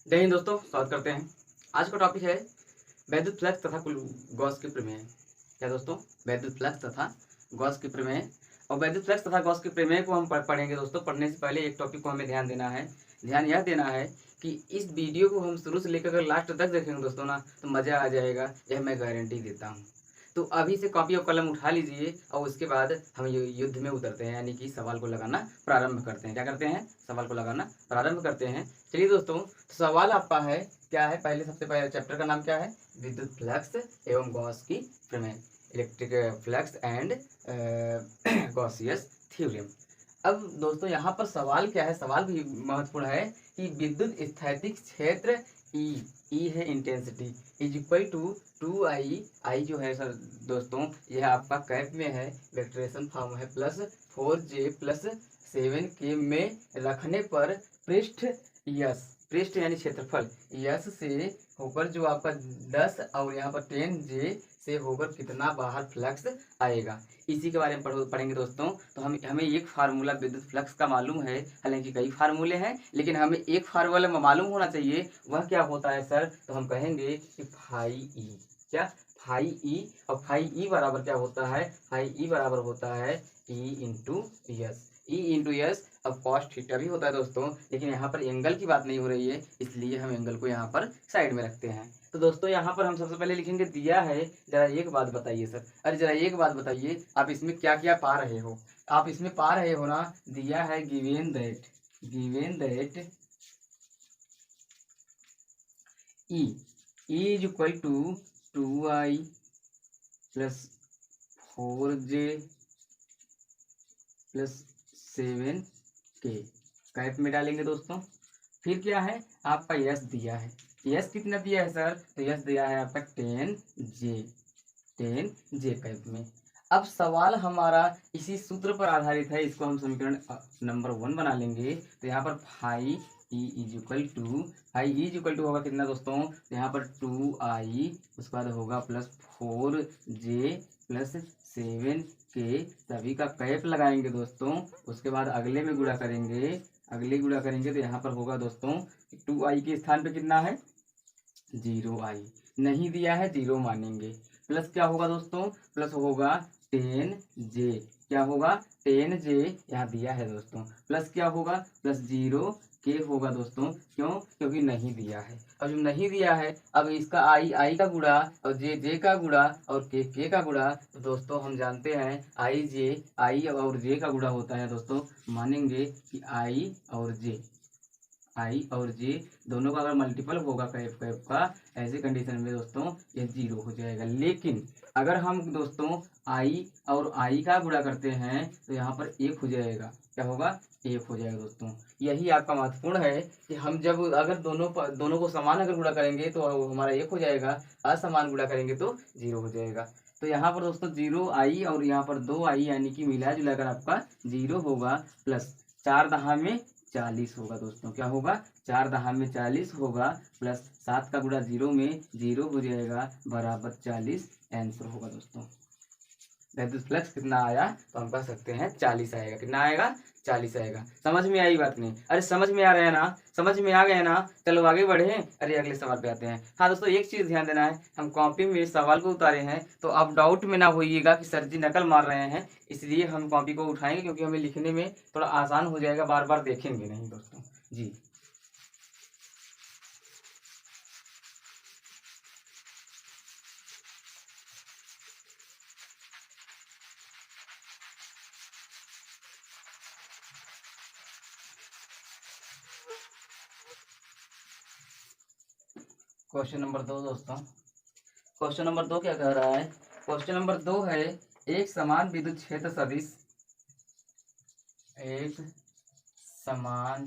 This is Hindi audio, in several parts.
जय हिंद दोस्तों, स्वागत करते हैं। आज का टॉपिक है वैद्युत फ्लक्स तथा गॉस की प्रमेय। क्या दोस्तों? वैद्युत फ्लक्स तथा गॉस की प्रमेय। और वैद्युत फ्लक्स तथा गॉस की प्रमेय को हम पढ़ेंगे दोस्तों। पढ़ने से पहले एक टॉपिक को हमें ध्यान देना है। ध्यान यह देना है कि इस वीडियो को हम शुरू से लेकर अगर लास्ट तक देखेंगे दोस्तों ना, तो मज़ा आ जाएगा, यह मैं गारंटी देता हूँ। तो अभी से कॉपी और कलम उठा लीजिए और उसके बाद हम युद्ध में उतरते हैं, यानी कि सवाल को लगाना प्रारंभ करते हैं। क्या करते हैं? सवाल को लगाना प्रारंभ करते हैं। चलिए दोस्तों, तो सवाल आपका है, क्या है? पहले सबसे पहले चैप्टर का नाम क्या है? विद्युत फ्लक्स एवं गॉस की प्रमेय, इलेक्ट्रिक फ्लक्स एंड गॉसियस थ्योरम। अब दोस्तों यहाँ पर सवाल क्या है? सवाल भी महत्वपूर्ण है कि विद्युत स्थैतिक क्षेत्र ई है intensity is equal to 2I। I जो है सर दोस्तों, यह आपका कैप में है, वेक्टरेशन फॉर्म है, प्लस 4J प्लस 7K में रखने पर पृष्ठ यस, पृष्ठ यानी क्षेत्रफल यस से होकर जो आपका 10 और यहाँ पर 10J से होकर कितना बाहर फ्लक्स आएगा, इसी के बारे में पढ़ेंगे दोस्तों। तो हमें एक फार्मूला विद्युत फ्लक्स का मालूम है, हालांकि कई फार्मूले हैं, लेकिन हमें एक फार्मूला मालूम होना चाहिए। वह क्या होता है सर? तो हम कहेंगे कि फाई ई। क्या? Phi E. और फाई ई बराबर क्या होता है? फाई ई बराबर होता है E into yes. E into yes. अब कॉस थीटा भी होता है दोस्तों, लेकिन यहाँ पर एंगल की बात नहीं हो रही है, इसलिए हम एंगल को यहाँ पर साइड में रखते हैं। तो दोस्तों यहाँ पर हम सबसे पहले लिखेंगे दिया है। जरा एक बात बताइए सर, अरे जरा एक बात बताइए, आप इसमें क्या क्या पा रहे हो? आप इसमें पा रहे हो ना, दिया है given that E is equal to 2I plus 4J plus 7K। Cap में डालेंगे दोस्तों। फिर क्या है? आपका यस दिया है। यस कितना दिया है सर? तो यस दिया है आपका 10J कैप में। अब सवाल हमारा इसी सूत्र पर आधारित है, इसको हम समीकरण नंबर 1 बना लेंगे। तो यहाँ पर phi E is equal to होगा कितना दोस्तों? तो यहाँ पर 2I, उसके बाद होगा प्लस 4J प्लस 7K, सभी का कैप लगाएंगे दोस्तों। उसके बाद अगले में गुणा करेंगे, तो यहाँ पर होगा दोस्तों 2I के स्थान पे कितना है? 0I। नहीं दिया है, 0 मानेंगे। प्लस क्या होगा दोस्तों? प्लस होगा 10J। क्या होगा? 10J यहाँ दिया है दोस्तों। प्लस क्या होगा? प्लस 0K होगा दोस्तों। क्यों? क्योंकि नहीं दिया है। अब जब नहीं दिया है, अब इसका आई का गुणा और जे का गुणा और के का गुणा, तो दोस्तों हम जानते हैं आई और जे का गुणा होता है दोस्तों। मानेंगे कि आई और जे दोनों का अगर मल्टीपल होगा कैप का, ऐसे कंडीशन में दोस्तों ये 0 हो जाएगा। लेकिन अगर हम दोस्तों आई का गुणा करते हैं, तो यहाँ पर 1 हो जाएगा। क्या होगा? 1 हो जाएगा दोस्तों। यही आपका महत्वपूर्ण है कि हम जब अगर दोनों को समान अगर गुणा करेंगे तो हमारा 1 हो जाएगा, असमान गुणा करेंगे तो 0 हो जाएगा। तो यहाँ पर दोस्तों 0I और यहाँ पर 2I, यानी कि मिला जुला कर आपका 0 होगा, प्लस 4 दहा में 40 होगा दोस्तों। क्या होगा? 4 दहा में 40 होगा, प्लस 7 का गुणा 0 में 0 हो जाएगा, बराबर 40 आंसर होगा दोस्तों। वैद्युत फ्लक्स कितना आया? तो हम कह सकते हैं 40 आएगा। कितना आएगा? 40 आएगा। समझ में आई बात नहीं? अरे समझ में आ रहा है ना? समझ में आ गया ना? चलो आगे बढ़े। अरे अगले सवाल पे आते हैं। हाँ दोस्तों, एक चीज ध्यान देना है, हम कॉपी में सवाल को उतारे हैं, तो आप डाउट में ना होइएगा कि सर जी नकल मार रहे हैं। इसलिए हम कॉपी को उठाएंगे, क्योंकि हमें लिखने में थोड़ा आसान हो जाएगा, बार बार देखेंगे नहीं दोस्तों जी। क्वेश्चन नंबर 2 दोस्तों। क्वेश्चन नंबर 2 क्या कह रहा है? क्वेश्चन नंबर 2 है, एक समान विद्युत क्षेत्र सदिश, एक समान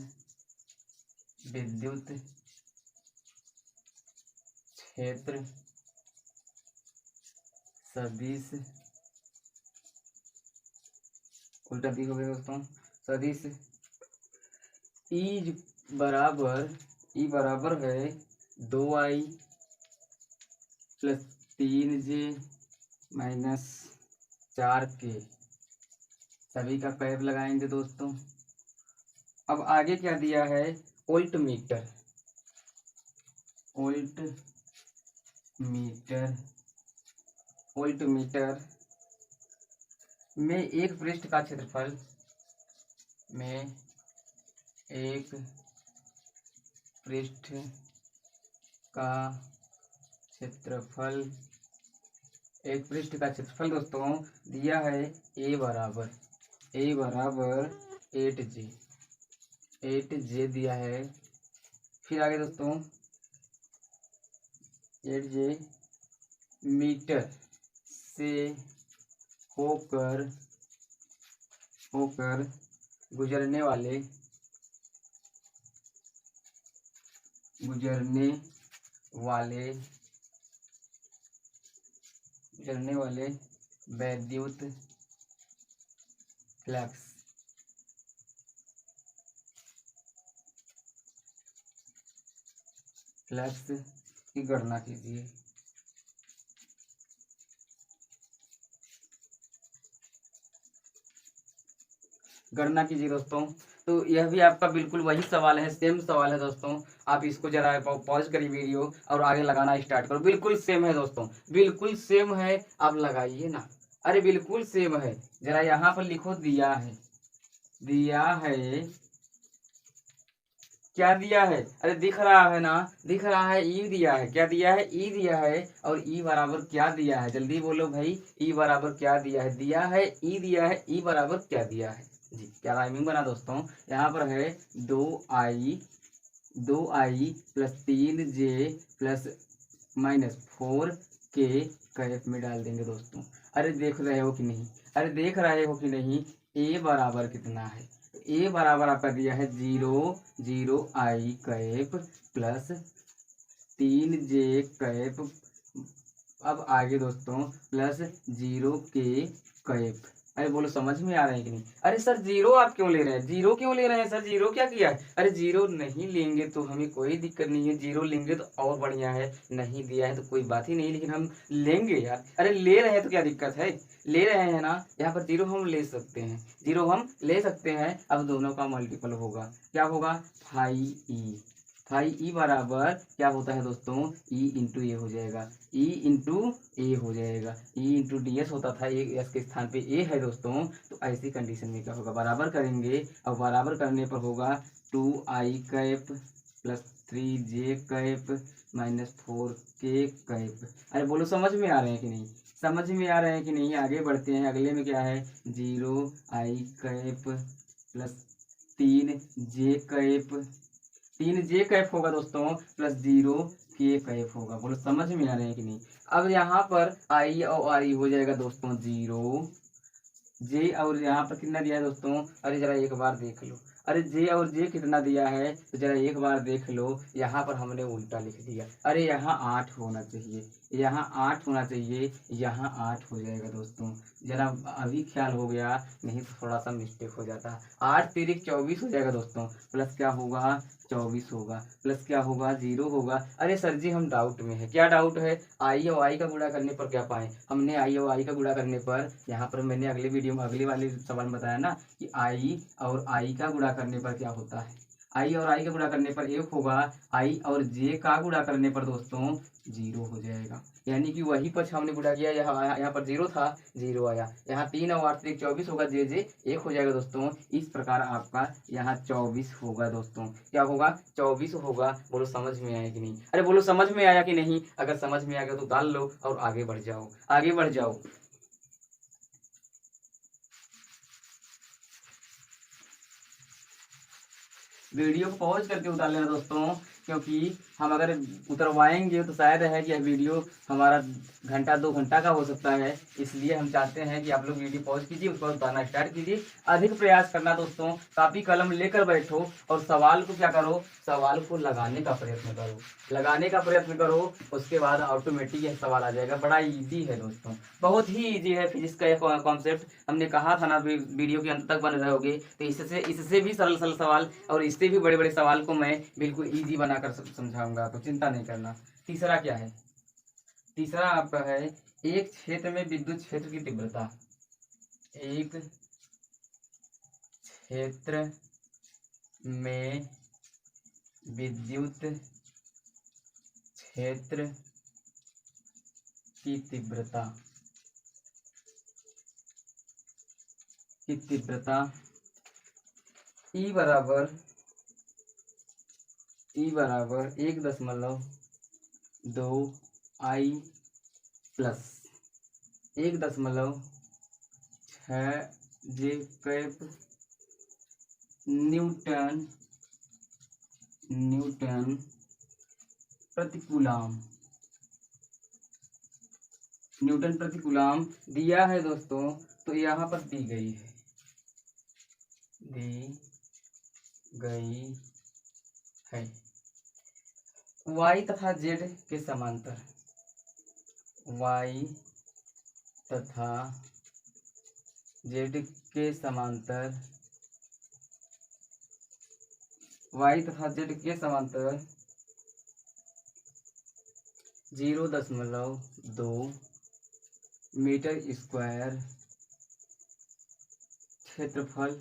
विद्युत क्षेत्र सदिश, उल्टा दी हो गया दोस्तों, सदिश ई बराबर है 2I plus 3J minus 4K, सभी का कैप लगाएंगे दोस्तों। अब आगे क्या दिया है? Volt meter. Volt meter volt meter में एक पृष्ठ का क्षेत्रफल में एक पृष्ठ का क्षेत्रफल दोस्तों दिया है ए बराबर 8J दिया है। फिर आगे दोस्तों 8J मीटर से होकर गुजरने वाले वैद्युत फ्लक्स की गणना कीजिए। दोस्तों, तो यह भी आपका बिल्कुल वही सवाल है, सेम सवाल है दोस्तों। आप इसको जरा पॉज करिए वीडियो और आगे लगाना स्टार्ट करो। बिल्कुल सेम है दोस्तों, बिल्कुल सेम है, आप लगाइए ना। अरे बिल्कुल सेम है, जरा यहाँ पर लिखो दिया है क्या दिया है। अरे दिख रहा है ना, दिख रहा है ई दिया है। क्या दिया है? ई दिया है। और ई बराबर क्या दिया है? जल्दी बोलो भाई, ई बराबर क्या दिया है? दिया है ई दिया है, ई बराबर क्या दिया है जी। क्या राइमिंग बना दोस्तों? यहाँ पर है 2i plus 3j plus -4k cap में डाल देंगे दोस्तों। अरे देख रहे हो कि नहीं? ए बराबर कितना है? ए बराबर आपका दिया है 0 कैप प्लस 3j कैप। अब आगे दोस्तों प्लस 0k कैप। अरे बोलो समझ में आ रहा है कि नहीं? अरे सर जीरो आप क्यों ले रहे हैं? सर जीरो क्या किया है? अरे जीरो नहीं लेंगे तो हमें कोई दिक्कत नहीं है, जीरो लेंगे तो और बढ़िया है। नहीं दिया है तो कोई बात ही नहीं, लेकिन हम लेंगे यार। अरे ले रहे हैं तो क्या दिक्कत है? ले रहे हैं ना, यहाँ पर जीरो हम ले सकते हैं। अब दोनों का मल्टीपल होगा, क्या होगा? 5e बराबर क्या होता है दोस्तों? ई इंटू ए हो जाएगा, ई इंटू डी एस होता था, एस के स्थान पे ए है दोस्तों। तो ऐसी कंडीशन में क्या होगा? बराबर करेंगे और बराबर करने पर होगा 2i cap plus 3j cap -4k cap. अरे बोलो समझ में आ रहे हैं कि नहीं? आगे बढ़ते हैं। अगले में क्या है? 0i cap plus 3j cap होगा दोस्तों प्लस 0k कैप होगा। बोलो समझ में आ रहे हैं कि नहीं? अब यहाँ पर आई और आई हो जाएगा दोस्तों 0 जे, और यहाँ पर कितना दिया है दोस्तों? अरे जरा एक बार देख लो। अरे जे और जे कितना दिया है तो जरा एक बार देख लो। यहाँ पर हमने उल्टा लिख दिया। अरे यहाँ 8 होना चाहिए, यहाँ 8 हो जाएगा दोस्तों। जरा अभी ख्याल हो गया, नहीं तो थोड़ा सा मिस्टेक हो जाता। 8 तिरिक 24 हो जाएगा दोस्तों। प्लस क्या होगा? 24 होगा। प्लस क्या होगा? 0 होगा। अरे सर जी हम डाउट में है। क्या डाउट है? आई और आई का गुणा करने पर क्या पाए? हमने आई और आई का गुणा करने पर, यहाँ पर मैंने अगले वीडियो में अगले वाले सवाल में बताया ना कि आई और आई का गुणा करने पर क्या होता है। आई और आई का गुणा करने पर 1 होगा, आई और जे का गुणा करने पर दोस्तों 0 हो जाएगा। यानी कि वही पक्ष हमने गुणा किया, यहाँ पर 0 था, 0 आया। यहाँ 3 और 8 24 होगा, जे 1 हो जाएगा दोस्तों। इस प्रकार आपका यहाँ 24 होगा दोस्तों। क्या होगा? 24 होगा। बोलो समझ में आया कि नहीं? अरे बोलो समझ में आया कि नहीं? अगर समझ में आ गया तो डाल लो और आगे बढ़ जाओ। वीडियो को पॉज करके उतार लेना दोस्तों, क्योंकि हम अगर उतरवाएंगे तो शायद है कि यह वीडियो हमारा घंटा 2 घंटा का हो सकता है। इसलिए हम चाहते हैं कि आप लोग वीडियो पॉज कीजिए, उसको उतारना स्टार्ट कीजिए। अधिक प्रयास करना दोस्तों, कापी कलम लेकर बैठो और सवाल को क्या करो? सवाल को लगाने का प्रयत्न करो। उसके बाद ऑटोमेटिक यह सवाल आ जाएगा। बड़ा ईजी है दोस्तों, बहुत ही ईजी है फिजिक्स का यह कॉन्सेप्ट। हमने कहा था ना वीडियो के अंत तक बने रहोगे, तो इससे भी सरल सवाल और इससे भी बड़े बड़े सवाल को मैं बिल्कुल ईजी बनाकर समझाऊंगा, तो चिंता नहीं करना। तीसरा क्या है? तीसरा आपका है एक क्षेत्र में विद्युत क्षेत्र की तीव्रता। एक क्षेत्र में विद्युत क्षेत्र की तीव्रता ई बराबर 1.2 आई प्लस 1.6 जे कैप न्यूटन प्रतिकूलाम दिया है दोस्तों। तो यहाँ पर दी गई है y तथा z के समांतर y तथा z के समांतर 0.2 मीटर स्क्वायर क्षेत्रफल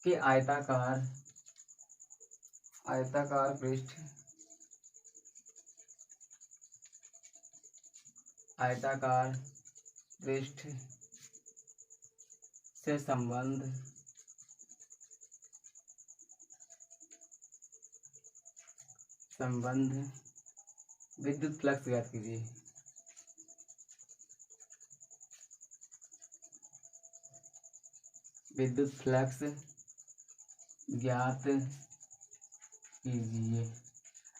के आयताकार पृष्ठ से संबंध विद्युत फ्लक्स ज्ञात कीजिए। विद्युत फ्लक्स ज्ञात कीजिए।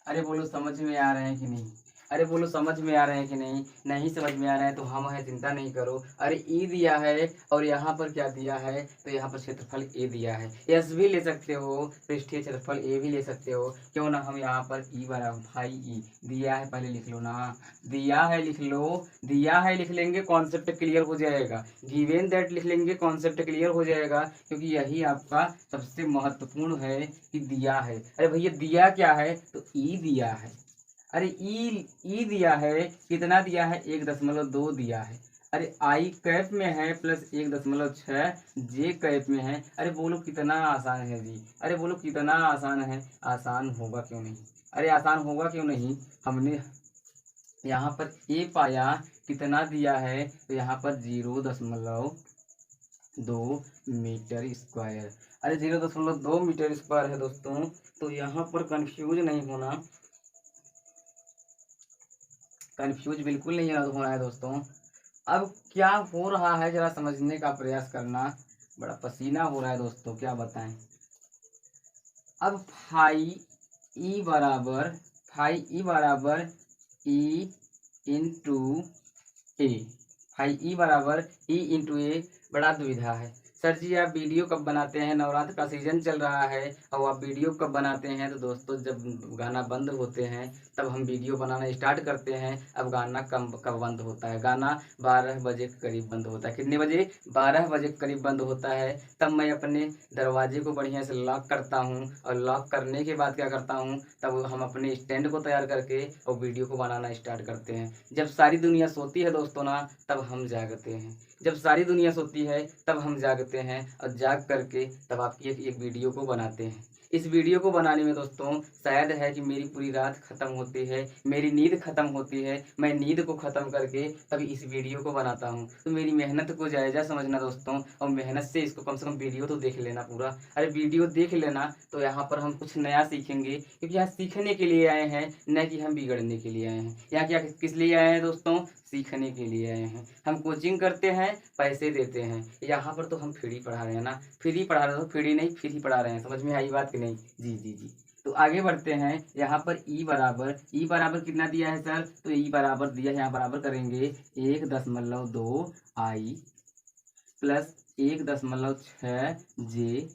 अरे बोलो समझ में आ रहे हैं कि नहीं? अरे बोलो समझ में आ रहे हैं कि नहीं? नहीं समझ में आ रहे हैं तो हम है, चिंता नहीं करो। अरे ई दिया है और यहाँ पर क्या दिया है, तो यहाँ पर क्षेत्रफल ए दिया है। एस भी ले सकते हो, पृष्ठीय क्षेत्रफल ए भी ले सकते हो, क्यों ना। हम यहाँ पर ई बराबर भाई ई दिया है, पहले लिख लो ना। दिया है लिख लो, दिया है लिख लेंगे, कॉन्सेप्ट क्लियर हो जाएगा। गिवन दैट लिख लेंगे, कॉन्सेप्ट क्लियर हो जाएगा, क्योंकि यही आपका सबसे महत्वपूर्ण है कि दिया है। अरे भैया दिया क्या है, तो ई दिया है। अरे ई दिया है, कितना दिया है, 1.2 दिया है। अरे आई कैप में है प्लस 1.6 जे कैप में है। अरे बोलो कितना आसान है जी, अरे बोलो कितना आसान है। आसान होगा क्यों नहीं, अरे आसान होगा क्यों नहीं। हमने यहाँ पर ए पाया, कितना दिया है, तो यहाँ पर 0.2 मीटर स्क्वायर। अरे 0.2 मीटर स्क्वायर है दोस्तों, तो यहाँ पर कंफ्यूज नहीं होना, कंफ्यूज बिल्कुल नहीं होना है दोस्तों। अब क्या हो रहा है जरा समझने का प्रयास करना, बड़ा पसीना हो रहा है दोस्तों, क्या बताएं। अब फाई ई बराबर ई इंटू ए, फाई ई बराबर ई इंटू ए। बड़ा दुविधा है सर जी, आप वीडियो कब बनाते हैं? नवरात्र का सीजन चल रहा है और आप वीडियो कब बनाते हैं? तो दोस्तों जब गाना बंद होते हैं तब हम वीडियो बनाना स्टार्ट करते हैं। अब गाना कब बंद होता है? गाना 12 बजे के करीब बंद होता है। कितने बजे? 12 बजे के करीब बंद होता है। तब मैं अपने दरवाजे को बढ़िया से लॉक करता हूँ, और लॉक करने के बाद क्या करता हूँ, तब हम अपने स्टैंड को तैयार करके और वीडियो को बनाना स्टार्ट करते हैं। जब सारी दुनिया सोती है दोस्तों ना, तब हम जागते हैं। जब सारी दुनिया सोती है तब हम जागते हैं, और जाग करके तब आपकी एक वीडियो को बनाते हैं। इस वीडियो को बनाने में दोस्तों शायद है कि मेरी पूरी रात खत्म होती है, मेरी नींद खत्म होती है, मैं नींद को खत्म करके तभी इस वीडियो को बनाता हूँ। तो मेरी मेहनत को जायजा समझना दोस्तों, और मेहनत से इसको कम से कम वीडियो तो देख लेना पूरा। अरे वीडियो देख लेना, तो यहाँ पर हम कुछ नया सीखेंगे, क्योंकि यहाँ सीखने के लिए आए हैं, न कि हम बिगड़ने के लिए आए हैं। यहाँ क्या किस लिए आए हैं दोस्तों? सीखने के लिए आए हैं। हम कोचिंग करते हैं, पैसे देते हैं। यहाँ पर तो हम फ्री पढ़ा रहे हैं ना, फ्री पढ़ा रहे हो, फ्री नहीं फ्री पढ़ा रहे हैं। समझ में आई बात कि नहीं? जी जी जी। तो आगे बढ़ते हैं। यहाँ पर ई बराबर कितना दिया है सर? तो ई बराबर दिया है, यहाँ बराबर करेंगे 1.2 आई प्लस 1.6 जे।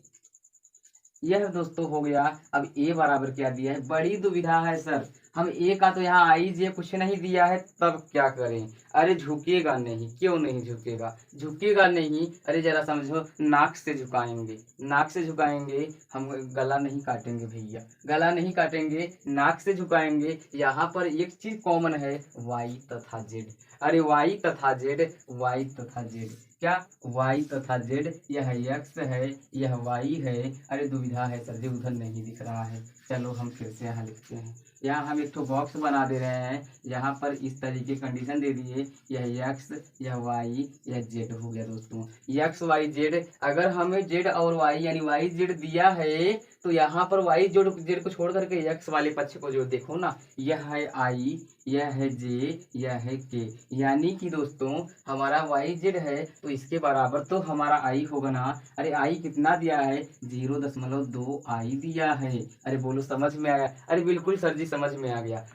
यह दोस्तों हो गया। अब ए बराबर क्या दिया है? बड़ी दुविधा है सर, हम ए का तो यहाँ आई जे कुछ नहीं दिया है, तब क्या करें? अरे झुकेगा नहीं, क्यों नहीं झुकेगा? झुकेगा नहीं, अरे जरा समझो, नाक से झुकाएंगे, नाक से झुकाएंगे। हम गला नहीं काटेंगे भैया, गला नहीं काटेंगे, नाक से झुकाएंगे। यहाँ पर एक चीज कॉमन है, वाई तथा जेड। अरे वाई तथा जेड, वाई तथा जेड क्या y तथा z, यह x है यह y है। अरे दुविधा है सर जी, उधर नहीं दिख रहा है। चलो हम फिर से यहाँ लिखते हैं। यहाँ हम एक तो बॉक्स बना दे रहे हैं, यहाँ पर इस तरीके कंडीशन दे दिए, यह x यह y यह z हो गया दोस्तों। x y z, अगर हमें z और y यानी y z दिया है तो यहाँ पर y z को छोड़ करके x वाले पक्ष को जो देखो ना, यह है i यह है j यह है k, यानी कि दोस्तों हमारा y z है तो इसके बराबर तो हमारा i होगा ना। अरे i कितना दिया है, 0.2 i दिया है। अरे बोलो समझ में आया? अरे बिल्कुल सर जी समझ में आ गया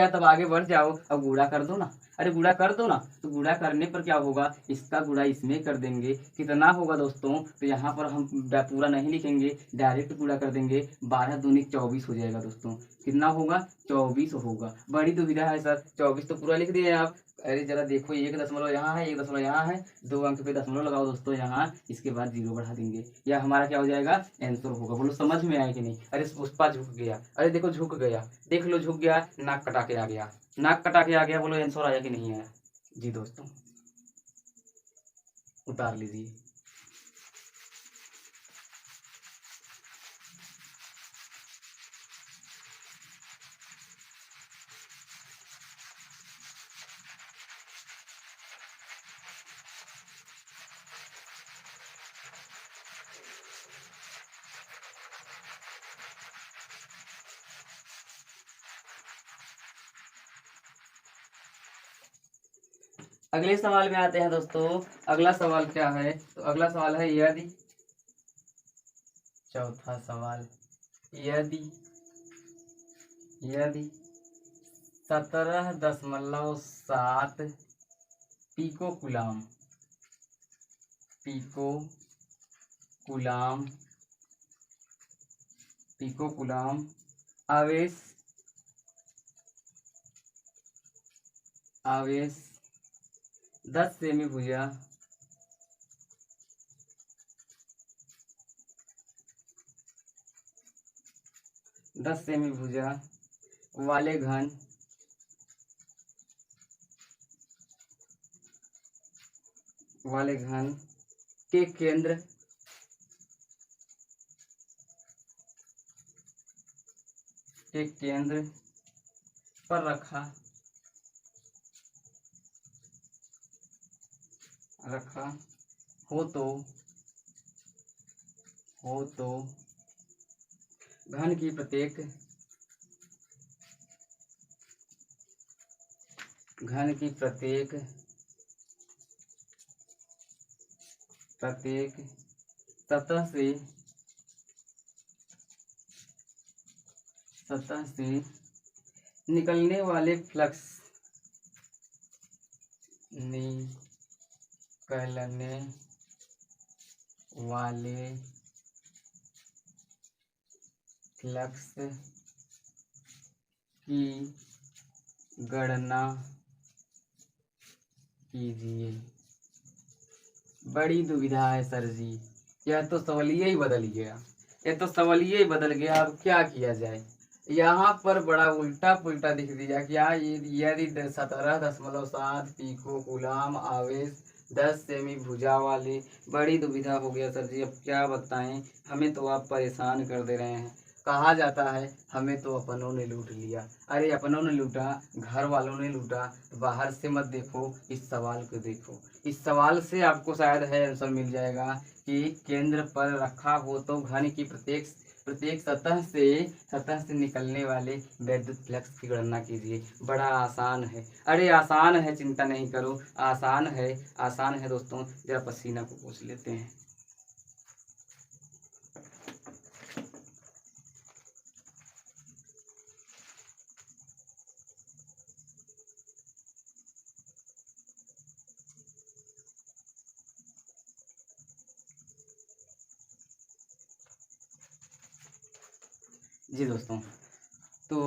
तब आगे बढ़ जाओ। अब गुणा कर दो ना, अरे गुणा कर दो ना। तो गुणा करने पर क्या होगा, इसका गुणा इसमें कर देंगे, कितना होगा दोस्तों। तो यहाँ पर हम पूरा नहीं लिखेंगे, डायरेक्ट गुणा कर देंगे। 12 दूनी 24 हो जाएगा दोस्तों। कितना होगा, 24 होगा। बड़ी दुविधा है सर, 24 तो पूरा लिख दिए आप। अरे जरा देखो, 1 दशमलव यहाँ है 1 दशमलव यहाँ है, 2 अंक पे दशमलव लगाओ दोस्तों यहाँ, इसके बाद 0 बढ़ा देंगे। यह हमारा क्या हो जाएगा, आंसर होगा। बोलो समझ में आया कि नहीं? अरे पुष्पा झुक गया, अरे देखो झुक गया, देख लो झुक गया, नाक कटा के आ गया, नाक कटा के आ गया। बोलो आंसर आया कि नहीं आया? जी दोस्तों उतार लीजिए। अगले सवाल में आते हैं दोस्तों। अगला सवाल क्या है, तो अगला सवाल है यदि, चौथा सवाल, यदि यदि 17.7 pico coulomb pico coulomb pico coulomb आवेश आवेश 10 सेमी भुजा 10 सेमी भुजा वाले घन के केंद्र पर रखा हो तो घन की प्रत्येक सतह से निकलने वाले फ्लक्स की गणना कीजिए। बड़ी दुविधा है सर जी, यह तो सवालिया ही बदल गया, अब क्या किया जाए। यहाँ पर बड़ा उल्टा पुल्टा दिख दिया क्या, यदि 17.7 पिको कुलाम आवेश 10 सेमी भुजा वाले, बड़ी दुविधा हो गया सर जी। अब क्या बताएं, हमें तो आप परेशान कर दे रहे हैं। कहा जाता है हमें तो अपनों ने लूट लिया। अरे अपनों ने लूटा, घर वालों ने लूटा, बाहर से मत देखो, इस सवाल को देखो। इस सवाल से आपको शायद है आंसर मिल जाएगा कि केंद्र पर रखा हो तो घन की प्रत्येक सतह से निकलने वाले वैद्युत फ्लक्स की गणना कीजिए। बड़ा आसान है, अरे आसान है, चिंता नहीं करो, आसान है दोस्तों। जरा पसीना को पूछ लेते हैं। जी दोस्तों, तो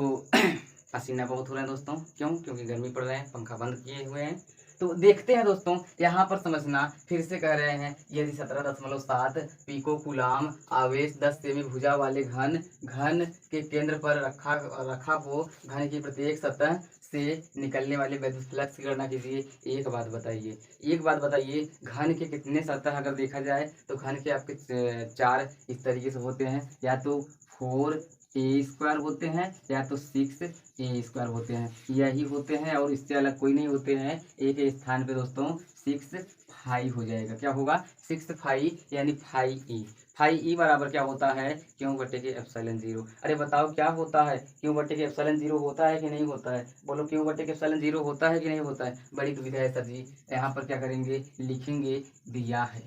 पसीना बहुत हो रहा है दोस्तों। क्यों? क्योंकि गर्मी पड़ रहा है, पंखा बंद किए हुए हैं। तो देखते हैं दोस्तों, यहाँ पर समझना, फिर से कह रहे हैं, यदि 17.7 पिको कूलाम आवेश 10 सेमी भुजा वाले घन घन के केंद्र पर रखा रखा हो, घन की प्रत्येक सतह से निकलने वाले वैद्युत फ्लक्स की गणना कीजिए। एक बात बताइए, घन के कितने सतह अगर देखा जाए तो घन के आपके चार इस तरीके से होते हैं, या तो 4a² होते हैं, या तो 6a² होते हैं, यही होते हैं और इससे अलग कोई नहीं होते हैं। एक स्थान पे दोस्तों 6 हो जाएगा। क्या होगा? 6 यानी फाई बराबर क्या होता है? क्यों बटे के एप्सिलॉन 0। अरे बताओ क्या होता है? क्यों बटे के एप्सिलॉन 0 होता है कि नहीं होता है? बोलो, क्यों बटे के एप्सिलॉन 0 होता है कि नहीं होता है? बड़ी दुविधा है सर जी। यहाँ पर क्या करेंगे, लिखेंगे, दिया है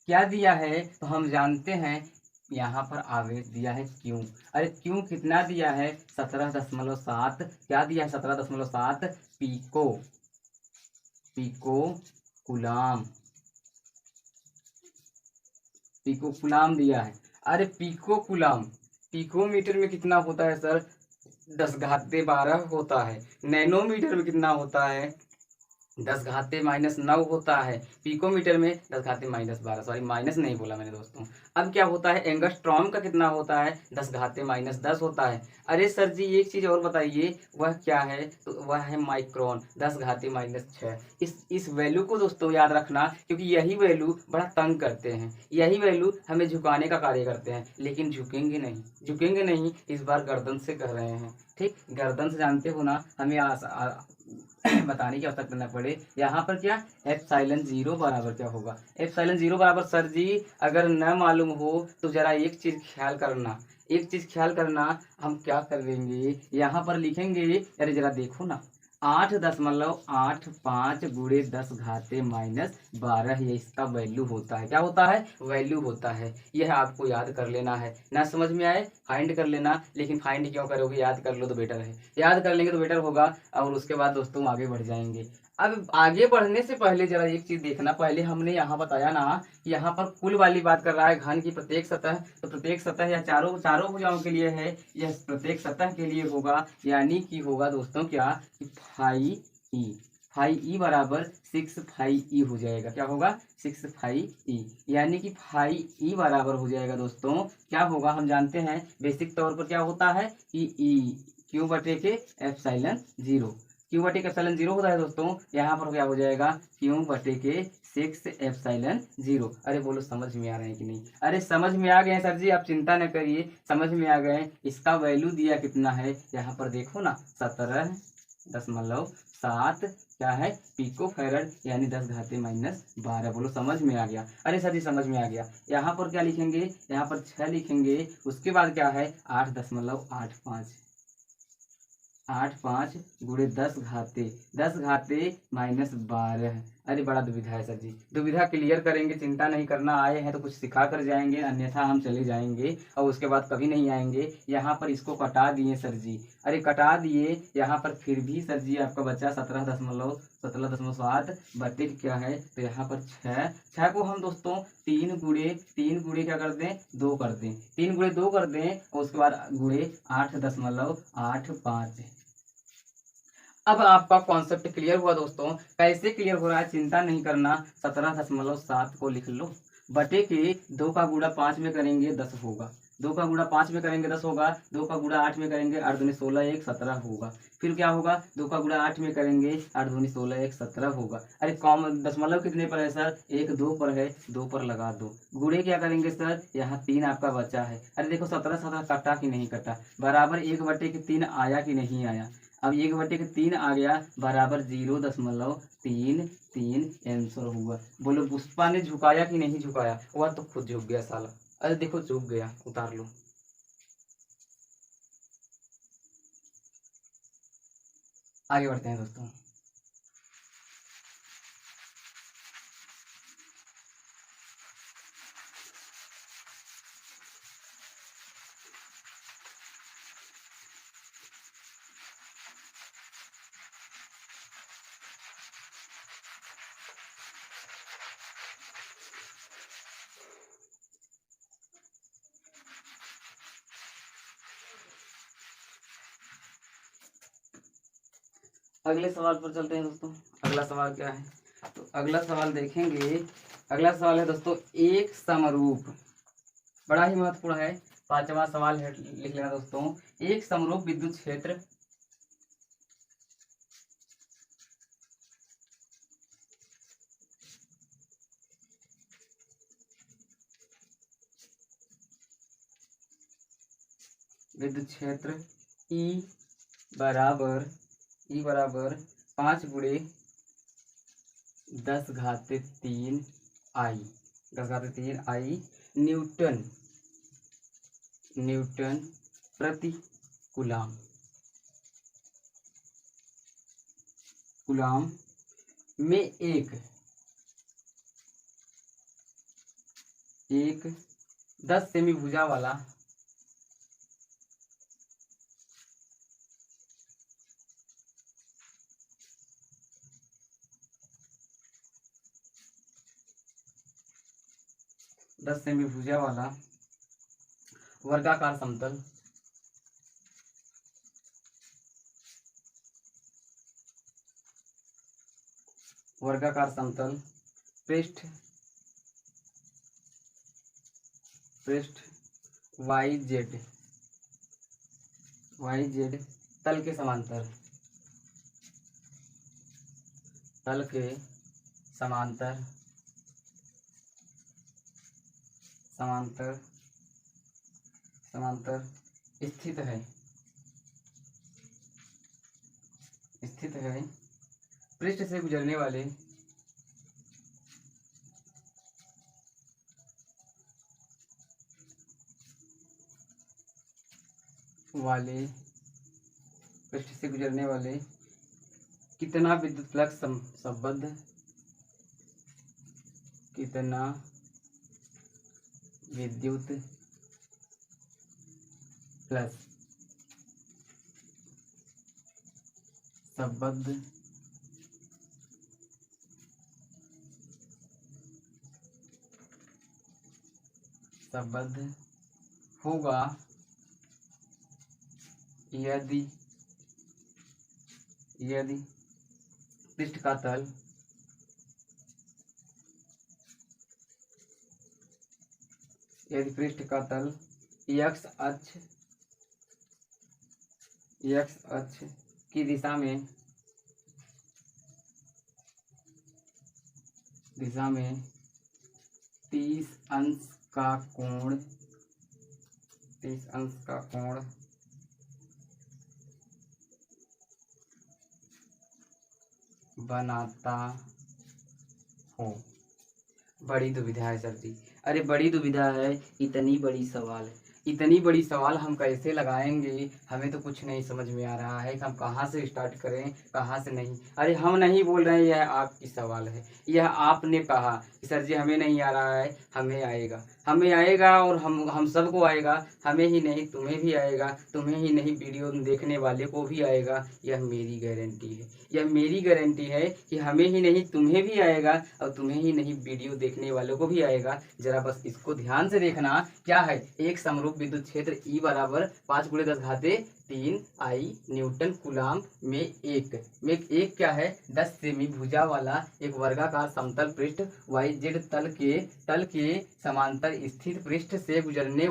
क्या दिया है, तो हम जानते हैं यहाँ पर आवेश दिया है क्यों। अरे क्यों कितना दिया है? 17.7। क्या दिया है? 17.7 पिको कुलाम दिया है। अरे पिकोमीटर में कितना होता है सर? 10⁻12 होता है। नैनोमीटर में कितना होता है? 10⁻−9 होता है। पिकोमीटर में 10⁻−12, सॉरी माइनस नहीं बोला मैंने दोस्तों। अब क्या होता है? एंगस्ट्रॉम का कितना होता है? 10⁻−10 होता है। अरे सर जी एक चीज और बताइए, वह क्या है? तो वह है माइक्रोन, 10⁻−6। इस वैल्यू को दोस्तों याद रखना, क्योंकि यही वैल्यू बड़ा तंग करते हैं, यही वैल्यू हमें झुकाने का कार्य करते हैं, लेकिन झुकेंगे नहीं। इस बार गर्दन से कह रहे हैं, ठीक, गर्दन से जानते हो ना, हमें बताने की आवश्यकता न पड़े। यहाँ पर क्या एप्सिलॉन 0 बराबर क्या होगा? एप्सिलॉन 0 बराबर सर जी अगर न मालूम हो तो जरा एक चीज ख्याल करना, हम क्या कर लेंगे, यहाँ पर लिखेंगे, अरे जरा देखो ना, 8.85 गुणे 10⁻−12, ये इसका वैल्यू होता है। क्या होता है? वैल्यू होता है। यह आपको याद कर लेना है। ना समझ में आए फाइंड कर लेना, लेकिन फाइंड क्यों करोगे, याद कर लो तो बेटर है। याद कर लेंगे तो बेटर होगा, और उसके बाद दोस्तों आगे बढ़ जाएंगे। अब आगे बढ़ने से पहले जरा एक चीज देखना, पहले हमने यहाँ बताया ना, यहाँ पर कुल वाली बात कर रहा है, घन की प्रत्येक सतह, तो प्रत्येक सतह या चारों भुजाओं के लिए है, यह प्रत्येक सतह के लिए होगा, यानी कि होगा दोस्तों क्या, फाई ई बराबर 6 हो जाएगा। क्या होगा? 6 यानी कि फाई ई बराबर हो जाएगा दोस्तों, क्या होगा हम जानते हैं बेसिक तौर पर क्या होता है कि क्यू बटे के एप्सिलॉन 0 होता है दोस्तों। यहाँ पर क्या हो जाएगा? क्यू बटे के 6 अरे बोलो समझ में आ रहे हैं कि नहीं? अरे समझ में आ गए सर जी, आप चिंता न करिए, समझ में आ गए। इसका वैल्यू दिया कितना है, यहाँ पर देखो ना, 17.7 क्या है? पिको फैरड, यानी 10⁻−12। बोलो समझ में आ गया? अरे सर जी समझ में आ गया। यहाँ पर क्या लिखेंगे? यहाँ पर 6 लिखेंगे, उसके बाद क्या है? 8.85 गुणे 10⁻−12। अरे बड़ा दुविधा है सर जी, दुविधा क्लियर करेंगे, चिंता नहीं करना। आए हैं तो कुछ सिखा कर जाएंगे, अन्यथा हम चले जाएंगे और उसके बाद कभी नहीं आएंगे। यहाँ पर इसको कटा दिए सर जी, अरे कटा दिए, यहाँ पर फिर भी सर जी आपका बच्चा 17.7 बटे क्या है, तो यहाँ पर 6 को हम दोस्तों 3 गुणे क्या कर दें? 2 कर दें, 3 गुणे 2 कर दें, और उसके बाद गुणे 8.85। अब आपका कॉन्सेप्ट क्लियर हुआ दोस्तों। कैसे क्लियर हो रहा है चिंता नहीं करना, 17.7 को लिख लो, बटे के 2 का गुणा 5 में करेंगे 10 होगा, 2 का गुणा 5 में करेंगे 10 होगा, 2 का गुणा 8 में करेंगे 8 दूनी 16 1 17 होगा। फिर क्या होगा? 2 का गुणा 8 में करेंगे 8 दूनी 16 1 17 होगा। अरे कॉम दशमलव कितने पर है सर? 1 2 पर है, 2 पर लगा दो। गुणे क्या करेंगे सर? यहाँ 3 आपका बचा है। अरे देखो 17 कटा कि नहीं कटा, बराबर 1/3 आया कि नहीं आया। अब 1/3 आ गया, बराबर 0.33 आंसर हुआ। बोलो पुष्पा ने झुकाया कि नहीं झुकाया? वह तो खुद झुक गया साला। अरे देखो झुक गया, उतार लो। आगे बढ़ते हैं दोस्तों। अगले सवाल पर चलते हैं दोस्तों। अगला सवाल क्या है, तो अगला सवाल देखेंगे। अगला सवाल है दोस्तों, एक समरूप, बड़ा ही महत्वपूर्ण है, पांचवा सवाल है, लिख लेना दोस्तों। एक समरूप विद्युत क्षेत्र ई बराबर 5×10⁻³ न्यूटन प्रति कूलाम में एक 10 सेमी भुजा वाला 10 सेमी भुजा वाला वर्गाकार समतल पृष्ठ YZ तल के समांतर स्थित है पृष्ठ से गुजरने वाले कितना विद्युत फ्लक्स संबद्ध होगा यदि पृष्ठ का तल x अक्ष की दिशा में 30 अंश का कोण बनाता हो। बड़ी दुविधा है सर जी, अरे बड़ी दुविधा है, इतनी बड़ी सवाल हम कैसे लगाएंगे, हमें तो कुछ नहीं समझ में आ रहा है कि हम कहाँ से स्टार्ट करें कहाँ से नहीं। अरे हम नहीं बोल रहे हैं, यह आपकी सवाल है, यह आपने कहा कि सर जी हमें नहीं आ रहा है, हमें आएगा और हम सबको आएगा, हमें ही नहीं तुम्हें भी आएगा, तुम्हें ही नहीं वीडियो देखने वाले को भी आएगा। यह मेरी गारंटी है कि हमें ही नहीं तुम्हें भी आएगा और तुम्हें ही नहीं वीडियो देखने वालों को भी आएगा। जरा बस इसको ध्यान से देखना, क्या है, एक समरूप विद्युत क्षेत्र E बराबर 5×10⁻³ न्यूटन कूलाम में एक क्या है, 10 सेमी भुजा वाला एक वर्गाकार समतल पृष्ठ YZ तल के समांतर स्थित पृष्ठ से गुजरने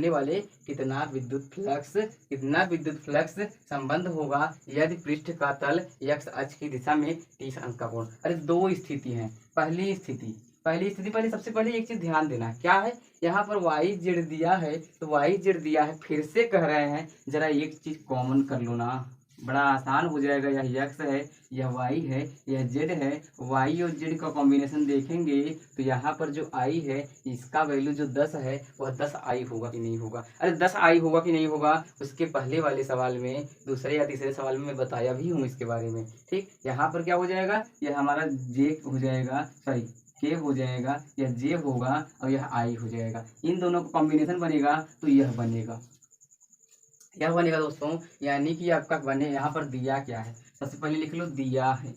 वाले कितना विद्युत फ्लक्स संबंध होगा यदि पृष्ठ का तल x अक्ष की दिशा में 30 अंश का कोण। अरे दो स्थिति हैं। पहली स्थिति सबसे पहले एक चीज ध्यान देना, क्या है, यहाँ पर YZ दिया है, तो YZ दिया है, फिर से कह रहे हैं, जरा एक चीज कॉमन कर लो ना, बड़ा आसान हो जाएगा। यह x है, यह y है, यह z है, y और z का कॉम्बिनेशन देखेंगे तो यहाँ पर जो i है इसका वैल्यू जो 10 है वह 10i होगा कि नहीं होगा। अरे 10i होगा कि नहीं होगा, उसके पहले वाले सवाल में, दूसरे या तीसरे सवाल में मैं बताया भी हूँ इसके बारे में। ठीक, यहाँ पर क्या हो जाएगा, यह हमारा j हो जाएगा, सॉरी k हो जाएगा, यह j होगा और यह i हो जाएगा। इन दोनों का कॉम्बिनेशन बनेगा तो यह बनेगा दोस्तों, यानी कि आपका बने, यहाँ पर दिया क्या है, सबसे पहले लिख लो, दिया है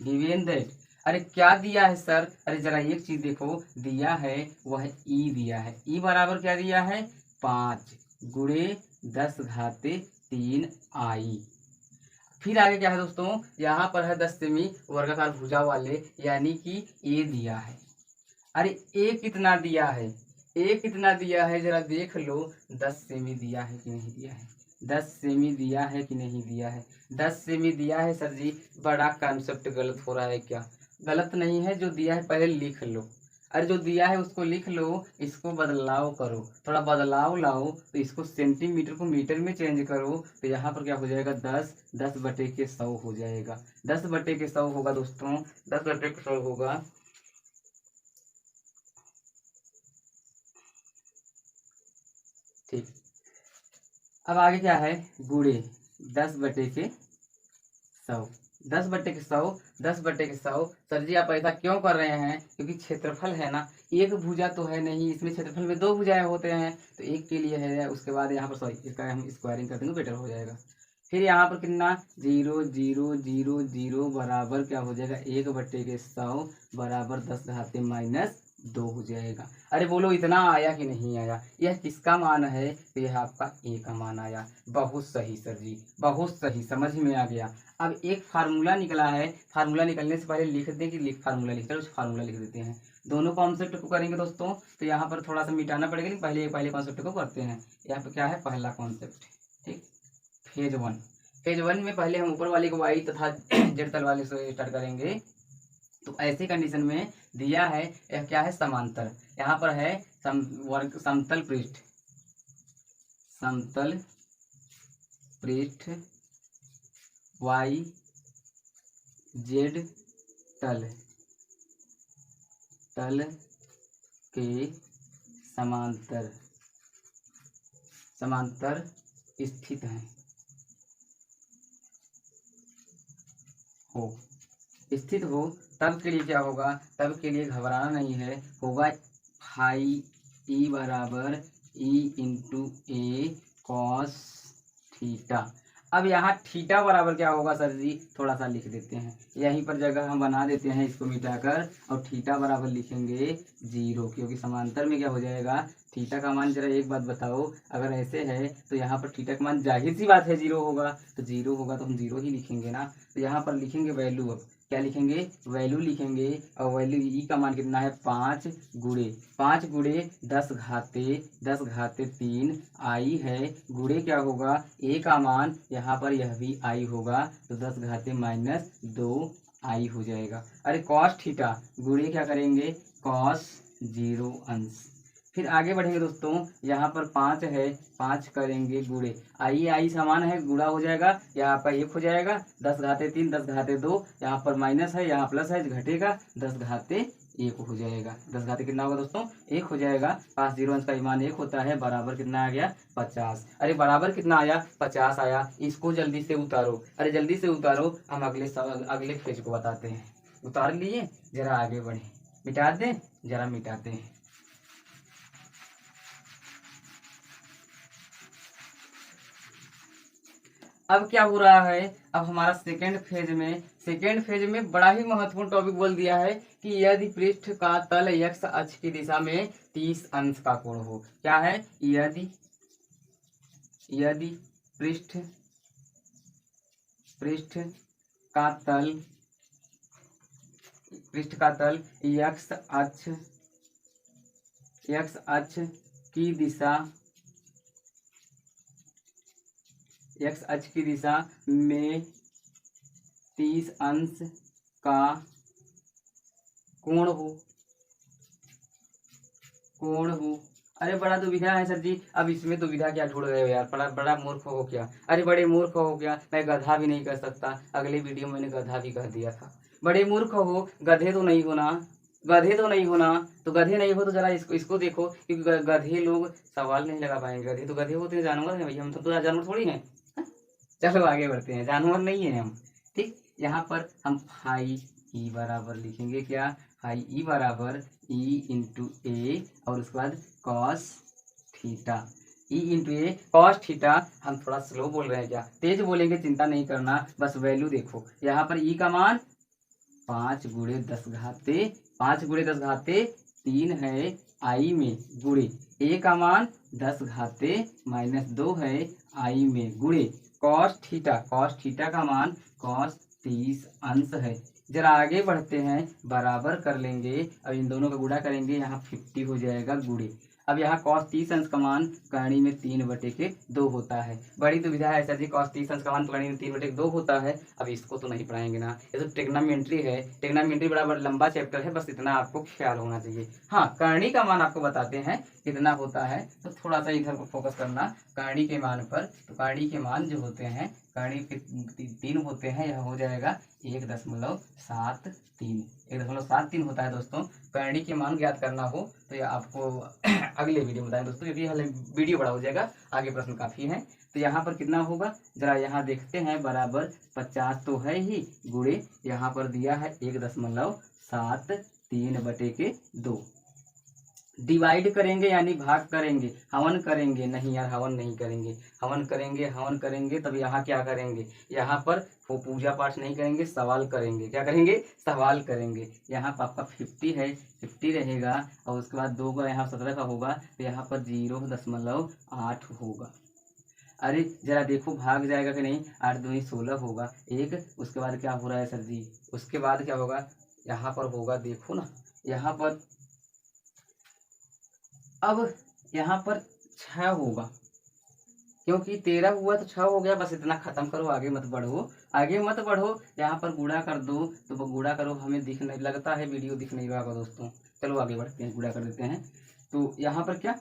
गिवन दैट। अरे क्या दिया है सर, अरे जरा एक चीज देखो, दिया है वह E दिया है, E बराबर क्या दिया है, 5। गुणे 10 घाते 3 आई। फिर आगे क्या है दोस्तों, यहाँ पर है 10 सेमी वर्गाकार भुजा वाले, यानी कि ए दिया है। अरे ए कितना दिया है, ए कितना दिया है जरा देख लो। 10 सेमी दिया है कि नहीं दिया है, 10 सेमी दिया है कि नहीं दिया है, 10 सेमी दिया है सर जी। बड़ा कॉन्सेप्ट गलत हो रहा है क्या, गलत नहीं है, जो दिया है पहले लिख लो। अरे जो दिया है उसको लिख लो, इसको बदलाव करो, थोड़ा बदलाव लाओ, तो इसको सेंटीमीटर को मीटर में चेंज करो, तो यहाँ पर क्या हो जाएगा, 10 बटे के 100 हो जाएगा। 10 बटे के 100 होगा दोस्तों, 10 बटे के 100 होगा। ठीक, अब आगे क्या है, गुणे 10 बटे के 100, 10 बटे के 100, 10 बटे के 100। सर जी आप ऐसा क्यों कर रहे हैं, क्योंकि क्षेत्रफल है ना, एक भुजा तो है नहीं, इसमें क्षेत्रफल में 2 भुजाएं होते हैं, तो एक के लिए है, उसके बाद यहाँ पर सॉरी इसका हम स्क्वायरिंग कर देंगे, बेटर हो जाएगा। फिर यहाँ पर कितना, 0 0 0 0 बराबर क्या हो जाएगा, 1 बटे के 100 बराबर 10 घाते -2 हो जाएगा। अरे बोलो इतना आया कि नहीं आया, यह किसका मान है, तो यह आपका ए का मान आया। बहुत सही सर जी, बहुत सही, समझ में आ गया। अब एक फार्मूला निकला है, फार्मूला निकलने से पहले लिख दें कि फार्मूला लिखते हैं, उस फार्मूला लिख देते हैं। दोनों कॉन्सेप्ट को करेंगे दोस्तों, तो यहाँ पर थोड़ा सा मिटाना पड़ेगा, लेकिन पहले कॉन्सेप्ट को करते हैं। यहाँ पर क्या है, पहला कॉन्सेप्ट, ठीक, फेज 1। फेज 1 में पहले हम ऊपर वाले को वाई तथा जेड तल वाले से स्टार्ट करेंगे। तो ऐसी कंडीशन में दिया है, यह क्या है, समांतर। यहाँ पर है समतल पृष्ठ, समतल पृष्ठ वाई जेड तल तल के समांतर समांतर स्थित हैं हो स्थित हो, तब के लिए क्या होगा, तब के लिए घबराना नहीं है, होगा फाई ई बराबर ई इंटू ए कॉस थीटा। अब यहाँ थीटा बराबर क्या होगा सर जी, थोड़ा सा लिख देते हैं, यहीं पर जगह हम बना देते हैं इसको मिटाकर, और थीटा बराबर लिखेंगे 0, क्योंकि समांतर में क्या हो जाएगा, थीटा का मान जरा एक बात बताओ, अगर ऐसे है तो यहाँ पर थीटा का मान जाहिर सी बात है 0 होगा, तो 0 होगा तो हम 0 ही लिखेंगे ना। तो यहाँ पर लिखेंगे वैल्यू, अब क्या लिखेंगे, वैल्यू लिखेंगे, और वैल्यू ई का मान कितना है, 5 गुणे 10 घाते 3 आई है, गुणे क्या होगा, ए का मान यहाँ पर यह भी आई होगा, तो 10 घाते -2 आई हो जाएगा। अरे कॉस थीटा गुणे क्या करेंगे, कॉस 0 अंश। फिर आगे बढ़ेंगे दोस्तों, यहाँ पर 5 है, 5 करेंगे गुणे, आई समान है, गुणा हो जाएगा, यहाँ पर 1 हो जाएगा, 10 घाते 3 10 घाते 2, यहाँ पर माइनस है, यहाँ प्लस है, घटेगा, 10 घाते 1 हो जाएगा। 10 घाते कितना होगा दोस्तों, 1 हो जाएगा। 5 0 अंश का मान 1 होता है, बराबर कितना आ गया, 50। अरे बराबर कितना आया, 50 आया। इसको जल्दी से उतारो, अरे जल्दी से उतारो, हम अगले फेज को बताते हैं। उतार लिए, जरा आगे बढ़े, मिटा दें, जरा मिटाते हैं। अब क्या हो रहा है, अब हमारा सेकेंड फेज में बड़ा ही महत्वपूर्ण टॉपिक बोल दिया है कि यदि पृष्ठ का तल x अक्ष की दिशा में 30 अंश का कोण हो। क्या है, यदि पृष्ठ का तल x अक्ष की दिशा में 30 अंश का कोण हो। अरे बड़ा दुविधा है सर जी, अब इसमें दुविधा क्या ढूंढ रहे हो यार, बड़ा मूर्ख हो क्या, अरे बड़े मूर्ख हो क्या, मैं गधा भी नहीं कर सकता, अगले वीडियो में मैंने गधा भी कह दिया था। बड़े मूर्ख हो, गधे तो नहीं होना, तो गधे नहीं हो तो जरा इसको देखो, क्योंकि गधे लोग सवाल नहीं लगा पाएंगे, गधे तो गधे होते हैं, जानवर है भैया, हम तो जानवर थोड़ी हैं। चलो आगे बढ़ते हैं, जानवर नहीं है हम, ठीक। यहाँ पर हम फाई ई बराबर लिखेंगे, क्या, फाई ई बराबर ई इंटू ए, और उसके बाद कॉस थीटा, ई इंटू ए कॉस थीटा। हम थोड़ा स्लो बोल रहे हैं, क्या तेज बोलेंगे, चिंता नहीं करना, बस वैल्यू देखो। यहाँ पर ई का मान 5 गुणे 10 घाते 3 है, आई में गुणे, ए का मान 10 घाते -2 है, आई में गुणे कॉस थीटा का मान कॉस 30 अंश है। जरा आगे बढ़ते हैं, बराबर कर लेंगे, अब इन दोनों का गुणा करेंगे, यहाँ 50 हो जाएगा गुणे। अब यहाँ cos 30 अंश का मान करणी में 3/2 होता है। बड़ी दुविधा है सर जी, cos 30 अंश का मान करणी में 3/2 होता है। अब इसको तो नहीं पढ़ाएंगे ना, ये तो ट्रिग्नोमेट्री है, ट्रिग्नोमेट्री बड़ा लंबा चैप्टर है, बस इतना आपको ख्याल होना चाहिए। हाँ, करणी का मान आपको बताते हैं कितना होता है, तो थोड़ा सा इधर को फोकस करना करणी के मान पर। तो करणी के मान जो होते हैं, करणी के 3 होते हैं, यह हो जाएगा 1.73, 1.73 होता है दोस्तों। करणी के मान ज्ञात करना हो तो ये आपको अगले वीडियो में बताएं दोस्तों, क्योंकि यह वीडियो बड़ा हो जाएगा, आगे प्रश्न काफी है। तो यहाँ पर कितना होगा, जरा यहाँ देखते हैं, बराबर 50 तो है ही, गुणे यहाँ पर दिया है 1.73/2। डिवाइड करेंगे यानी भाग करेंगे, हवन करेंगे नहीं यार, हवन नहीं करेंगे, हवन करेंगे तब यहाँ क्या करेंगे, यहाँ पर वो पूजा पाठ नहीं करेंगे, सवाल करेंगे। क्या करेंगे, सवाल करेंगे। यहाँ पर आपका 50 है, 50 रहेगा, और उसके बाद 2 का यहाँ 17 का होगा, तो यहाँ पर 0.8 होगा। अरे जरा देखो भाग जाएगा कि नहीं, 8 दूनी 16 होगा, एक उसके बाद क्या हो रहा है सर जी, उसके बाद क्या होगा, यहाँ पर होगा, देखो ना यहाँ पर, अब यहाँ पर 6 होगा, क्योंकि 13 हुआ तो 6 हो गया, बस इतना खत्म करो, आगे मत बढ़ो, आगे मत बढ़ो। यहाँ पर गुणा कर दो, तो वो गुणा करो, हमें दिख नहीं लगता है, वीडियो दिख नहीं रहा होगा दोस्तों। चलो आगे बढ़ते हैं, गुणा कर देते हैं। तो यहाँ पर क्या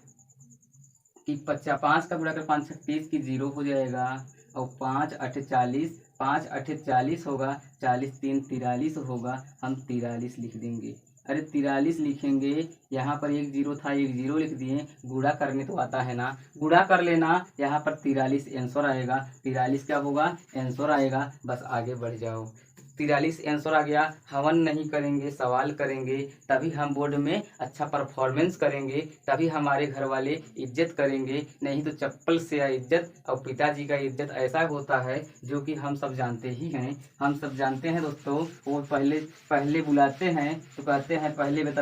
कि 5 का गुणा कर 5 36 की 0 हो जाएगा, और 5 8 40, 5 8 40 होगा, 40 3 43 होगा, हम 43 लिख देंगे। अरे 43 लिखेंगे, यहाँ पर 1 0 था, 1 0 लिख दिए, गुणा करने तो आता है ना, गुणा कर लेना, यहाँ पर 43 आंसर आएगा, 43 क्या होगा, आंसर आएगा, बस आगे बढ़ जाओ। 43 आंसर आ गया, हवन नहीं करेंगे, सवाल करेंगे, तभी हम बोर्ड में अच्छा परफॉर्मेंस करेंगे, तभी हमारे घर वाले इज्जत करेंगे, नहीं तो चप्पल से इज्जत और पिताजी का इज्जत ऐसा होता है, जो कि हम सब जानते ही हैं, हम सब जानते हैं दोस्तों। वो पहले बुलाते हैं तो कहते हैं, पहले बेटा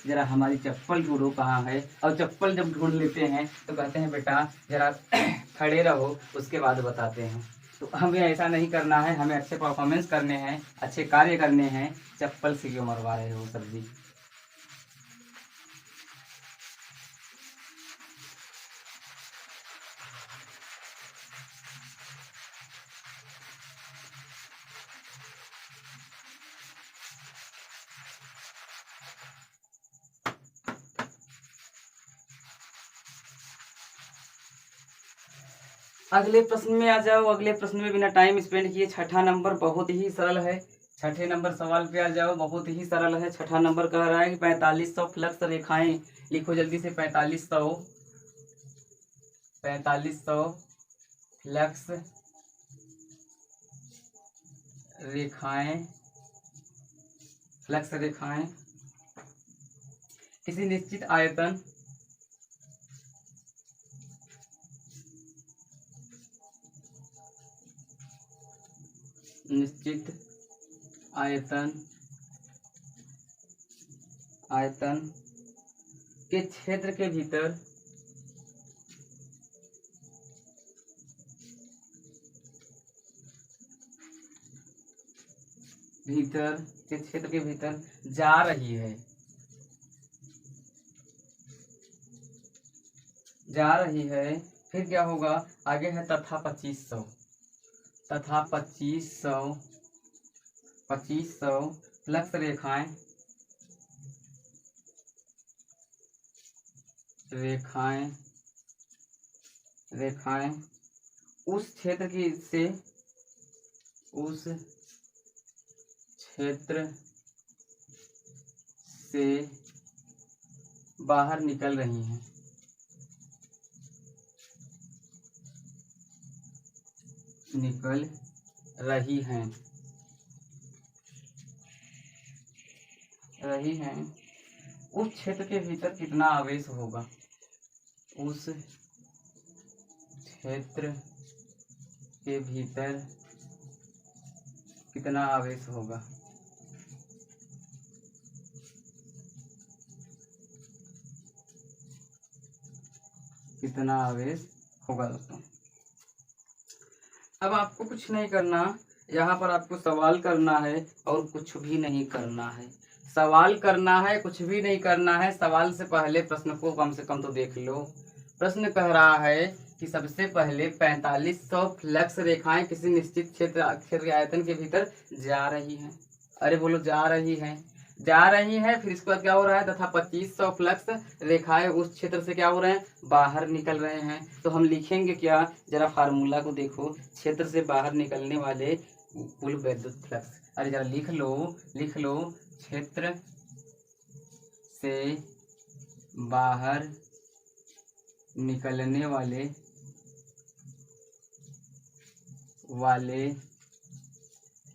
जरा हमारी चप्पल ढूंढो कहाँ है, और चप्पल जब ढूंढ लेते हैं तो कहते हैं बेटा जरा खड़े रहो, उसके बाद बताते हैं। तो हमें ऐसा नहीं करना है, हमें अच्छे परफॉर्मेंस करने हैं, अच्छे कार्य करने हैं, चप्पल से क्यों मरवा रहे हो सर जी। अगले प्रश्न में आ जाओ, अगले प्रश्न में बिना टाइम स्पेंड किए, छठा नंबर बहुत ही सरल है, छठे नंबर सवाल पे आ जाओ, बहुत ही सरल है। छठा नंबर कह रहा है कि 4500 फ्लक्स रेखाएं, लिखो जल्दी से, 4500 फ्लक्स रेखाएं, फ्लक्स रेखाएं किसी निश्चित आयतन के क्षेत्र के भीतर के क्षेत्र के भीतर जा रही है, फिर क्या होगा, आगे है तथा 2500 फ्लक्स रेखाएं उस क्षेत्र से बाहर निकल रही हैं, उस क्षेत्र के भीतर कितना आवेश होगा, उस क्षेत्र के भीतर कितना आवेश होगा। कितना आवेश होगा दोस्तों। अब आपको कुछ नहीं करना, यहाँ पर आपको सवाल करना है और कुछ भी नहीं करना है। सवाल करना है, कुछ भी नहीं करना है। सवाल से पहले प्रश्न को कम से कम तो देख लो। प्रश्न कह रहा है कि सबसे पहले 4500 फ्लक्स रेखाएं किसी निश्चित क्षेत्र आयतन के भीतर जा रही हैं। अरे बोलो, जा रही हैं, जा रही हैं। फिर इसके बाद क्या हो रहा है, तथा 2500 फ्लक्स रेखाएं उस क्षेत्र से क्या हो रहे हैं, बाहर निकल रहे हैं। तो हम लिखेंगे क्या, जरा फार्मूला को देखो। क्षेत्र से बाहर निकलने वाले कुल वैद्युत फ्लक्स, अरे जरा लिख लो, लिख लो। क्षेत्र से बाहर निकलने वाले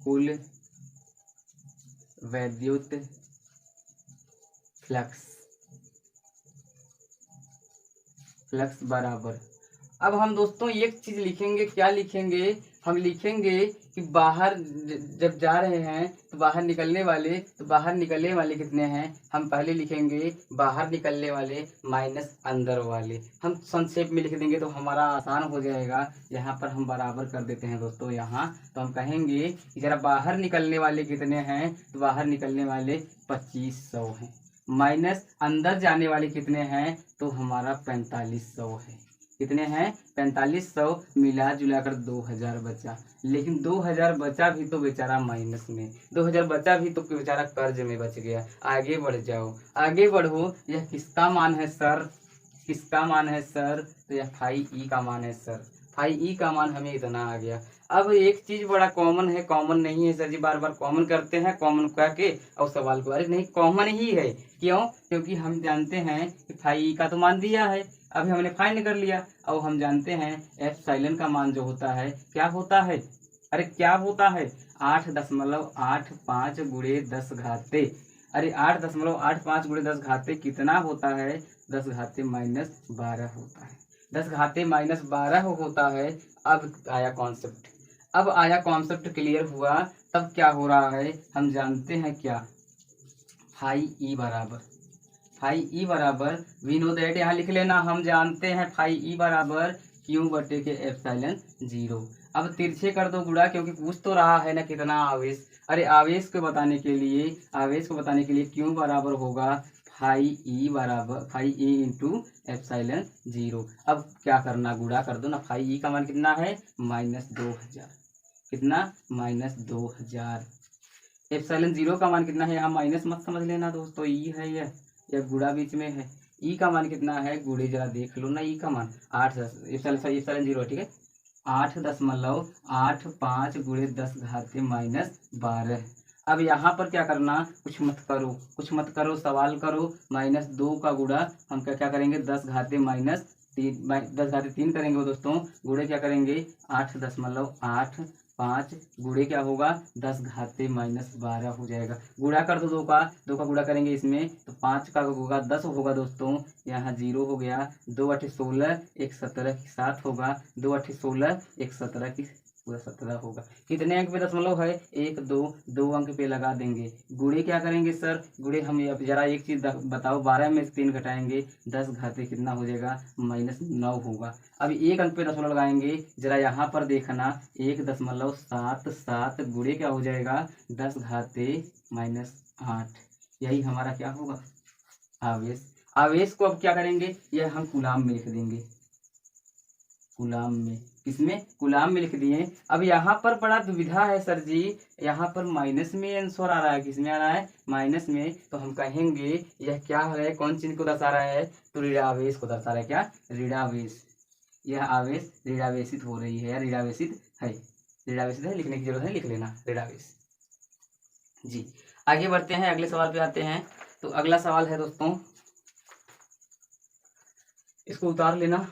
कुल वैद्युत फ्लक्स बराबर। अब हम दोस्तों एक चीज लिखेंगे, क्या लिखेंगे, हम लिखेंगे कि बाहर जब जा रहे हैं तो बाहर निकलने वाले कितने हैं। हम पहले लिखेंगे बाहर निकलने वाले माइनस अंदर वाले। हम संक्षेप में लिख देंगे तो हमारा आसान हो जाएगा। यहाँ पर हम बराबर कर देते हैं दोस्तों। यहाँ तो हम कहेंगे कि जरा बाहर निकलने वाले कितने हैं, तो बाहर निकलने वाले 2500 हैं, माइनस अंदर जाने वाले कितने हैं, तो हमारा 4500 है। कितने हैं, 4500, मिला जुलाकर 2000 बचा। लेकिन 2000 बचा भी तो बेचारा माइनस में, 2000 बचा भी तो बेचारा कर्ज में बच गया। आगे बढ़ जाओ, आगे बढ़ो। यह किसका मान है सर, किसका मान है सर, तो यह फाई ई का मान है सर। फाई ई का मान हमें इतना आ गया। अब एक चीज बड़ा कॉमन है, कॉमन नहीं है सर जी, बार बार कॉमन करते हैं, कॉमन करके और सवाल को, अरे नहीं कॉमन ही है। क्यों, क्योंकि हम जानते हैं कि फाई ई का तो मान दिया है, अभी हमने फाइंड कर लिया। और हम जानते हैं एप्सिलॉन का मान जो होता है, क्या होता है, अरे क्या होता है, 8.85 गुणे 10 घाते। अरे 8.85 गुणे 10 घाते कितना होता है, 10 घाते माइनस 12 होता है, 10 घाते माइनस 12 होता है। अब आया कॉन्सेप्ट, अब आया कॉन्सेप्ट क्लियर हुआ। तब क्या हो रहा है, हम जानते हैं क्या, फाई ई बराबर, फाई ई बराबर वी नो दैट, यहाँ लिख लेना, हम जानते हैं फाई ई बराबर क्यू बटे के एप्सिलॉन 0। अब तिरछे कर दो गुणा, क्योंकि पूछ तो रहा है ना कितना आवेश। अरे आवेश को बताने के लिए, आवेश को बताने के लिए क्यू बराबर होगा फाई ई बराबर, फाई ई इंटू एप्सिलॉन 0। अब क्या करना, गुणा कर दो ना। फाई ई का मान कितना है, -2000, कितना, -2000। एप्सिलॉन 0 का मान कितना है, यहाँ माइनस मत समझ लेना दोस्तों, ई है यह गुणा बीच में है। ई का मान कितना है, गुणे जरा देख लो ना, ई का मान 8 एप्सिलॉन 0 ठीक है, 8.85 गुणे 10 घाते -12। अब यहाँ पर क्या करना, कुछ मत करो, कुछ मत करो, सवाल करो। -2 का गुणा हम क्या क्या करेंगे, 10 घाते -3, 10 घाते 3 करेंगे दोस्तों। गुणे क्या करेंगे, 8.85 गुणे क्या होगा, 10 घाते -12 हो जाएगा। गुणा कर दो, 2 का गुणा करेंगे इसमें तो 5 का होगा 10 होगा दोस्तों। यहाँ 0 हो गया, 2 8 16, 1 17 की 7 होगा, 2 8 16, 1 17 की पूरा 17 होगा। कितने अंक पे दशमलव है, 1 2, 2 अंक पे लगा देंगे। गुणे क्या करेंगे सर, गुणे हम जरा एक चीज बताओ, 12 में से 3 घटाएंगे, 10 घाते कितना हो जाएगा, -9 होगा। अब एक अंक पे दशमलव लगाएंगे, जरा यहाँ पर देखना, 1.77 गुणे क्या हो जाएगा, 10 घाते -8। यही हमारा क्या होगा, आवेश। आवेश को अब क्या करेंगे, यह हम कूलाम में लिख देंगे, कूलाम में, किसमें, कूलाम में लिख दिए। अब यहाँ पर बड़ा दुविधा है सर जी, यहाँ पर माइनस में आंसर आ रहा है, किसमें आ रहा है, माइनस में। तो हम कहेंगे यह क्या है, कौन चिन्ह को दर्शा रहा है, तो ऋणावेश को दर्शा रहा है। क्या, ऋणावेश, यह आवेश ऋणावेशित हो रही है, ऋणावेशित है, ऋणावेशित है, लिखने की जरूरत है, लिख लेना ऋणावेश जी। आगे बढ़ते हैं, अगले सवाल पे आते हैं। तो अगला सवाल है दोस्तों, इसको उतार लेना।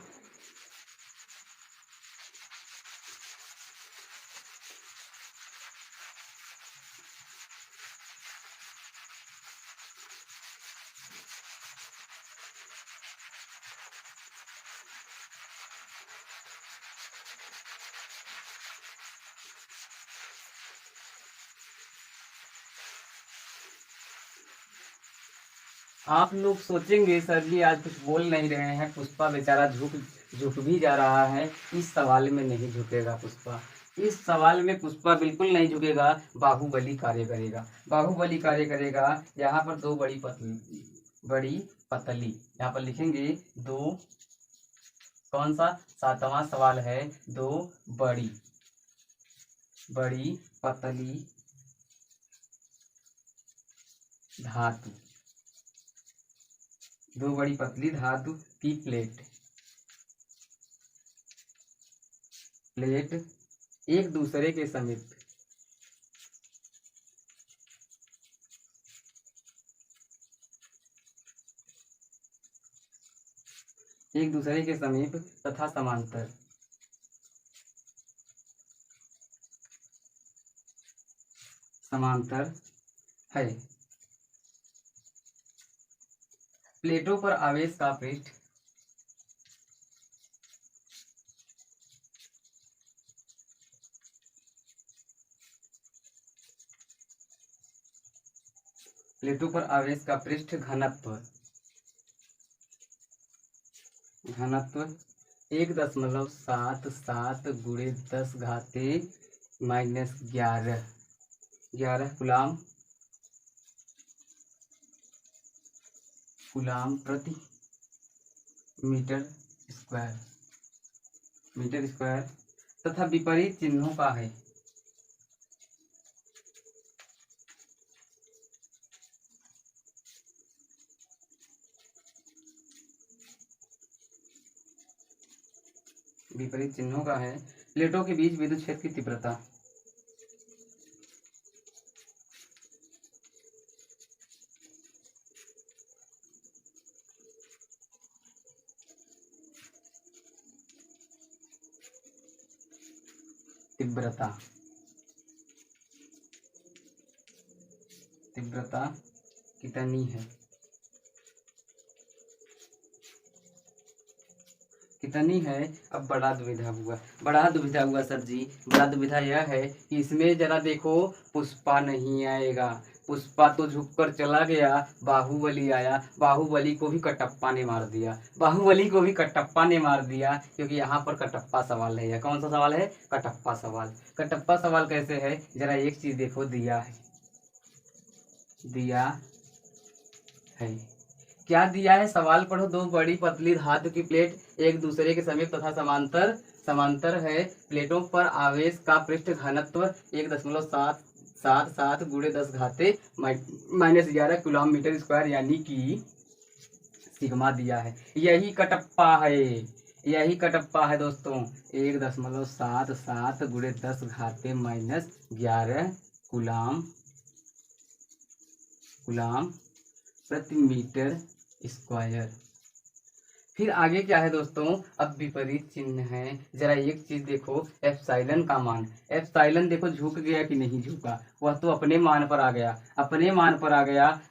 आप लोग सोचेंगे सर जी आज कुछ बोल नहीं रहे हैं, पुष्पा बेचारा झुक झुक भी जा रहा है। इस सवाल में नहीं झुकेगा पुष्पा, इस सवाल में पुष्पा बिल्कुल नहीं झुकेगा। बाहुबली कार्य करेगा, बाहुबली कार्य करेगा। यहाँ पर दो बड़ी पतली, यहाँ पर लिखेंगे दो, कौन सा 7वां सवाल है, दो बड़ी बड़ी पतली धातु, दो बड़ी पतली धातु की प्लेट एक दूसरे के समीप, एक दूसरे के समीप तथा समांतर, समांतर है। प्लेटों पर आवेश का पृष्ठ प्लेटों पर आवेश का पृष्ठ घनत्व, घनत्व 1.77 गुणे 10 घाते -11 गुलाम प्रति मीटर स्क्वायर तथा विपरीत चिन्हों का है। विपरीत चिन्हों का है। प्लेटों के बीच विद्युत क्षेत्र की तीव्रता, तीव्रता कितनी है, कितनी है। अब बड़ा दुविधा हुआ सर जी। बड़ा दुविधा यह है कि इसमें जरा देखो पुष्पा नहीं आएगा, पुष्पा तो झुक कर चला गया, बाहुबली आया, बाहुबली को भी कटप्पा ने मार दिया, क्योंकि यहाँ पर कटप्पा सवाल है। यह कौन सा सवाल है, कटप्पा सवाल। कटप्पा सवाल कैसे है, जरा एक चीज देखो, दिया है, क्या दिया है, सवाल पढ़ो। दो बड़ी पतली धातु की प्लेट एक दूसरे के समीप तथा समांतर है। प्लेटों पर आवेश का पृष्ठ घनत्व 1.77 गुणे 10 घाते -11 कूलम मीटर स्क्वायर, यानी कि सिग्मा दिया है। यही कटप्पा है दोस्तों। 1.77 गुणे 10 घाते -11 कूलम प्रति मीटर स्क्वायर। फिर आगे क्या है दोस्तों, अब विपरीत चिन्ह है। जरा एक चीज देखो, एप्सिलॉन का मान, एप्सिलॉन देखो झुक गया कि नहीं झुका, वह तो अपने मान पर आ गया,